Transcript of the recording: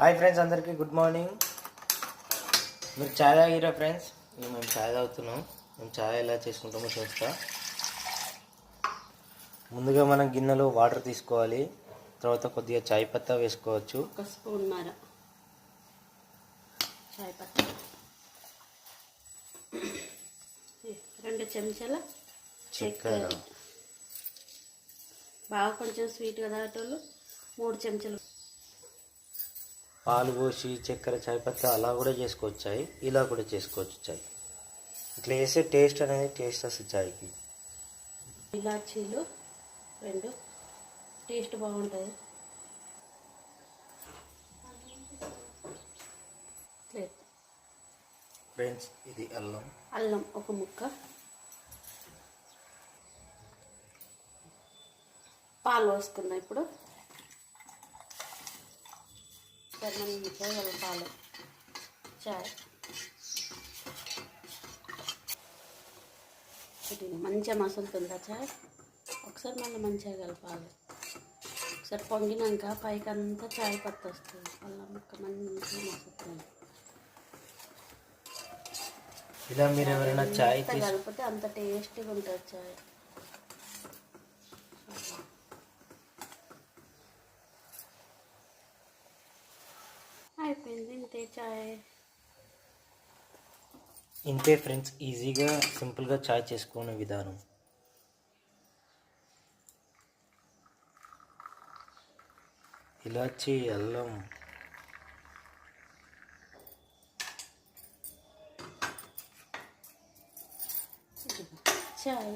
Hi friends, అందరికీ good morning. మీరు ఛాయ్ తాగిరా friends? మేము ఛాయ్ తాగుతున్నాం. మేము ఛాయ్ ఎలా చేసుకుంటామో చూస్తా. ముందుగా మనం గిన్నెలో వాటర్ తీసుకోవాలి. తర్వాత కొద్దిగా చాయ్ పత్తా వేసుకోవచ్చు. ఒక స్పూన్నర చాయ్ పత్తా, 2 చెంచాల చక్కెర. బాగా కొంచెం స్వీట్గా తాగేటోళ్ళు 3 చెంచాలు. పాలు పోసి చక్కెర చాయ్ పత్తా అలా కూడా చేసుకోవచ్చు. చాయ్ ఇలా కూడా చేసుకోవచ్చు. చాయ్ ఇట్లా వేసే టేస్ట్ వస్తుంది చాయ్కి. ఇలాచీలు 2, టేస్ట్ బాగుంటుంది. ఫ్రెండ్స్, ఇది అల్లం 1 ముక్క. పాలు పోసుకున్నా ఇప్పుడు. పాలు, చాయ్ ఇది మంచిగా మసులుతుందా చాయ్. ఒకసారి మళ్ళీ మంచిగా కలపాలి. ఒకసారి పొంగినాక పైకి అంతా చాయ్ పత్తి వస్తుంది. అల్లం ముక్క మంచిగా మసులుతుంది. ఇలా మీరు ఎవరైనా చాయ్ కలిపితే అంత టేస్టీగా ఉంటుంది చాయ్. అయిపోయింది, ఇంతే చాయ్. ఇంతే ఫ్రెండ్స్, ఈజీగా సింపుల్గా చాయ్ చేసుకునే విధానం. ఇలాచి, అల్లం, చాయ్.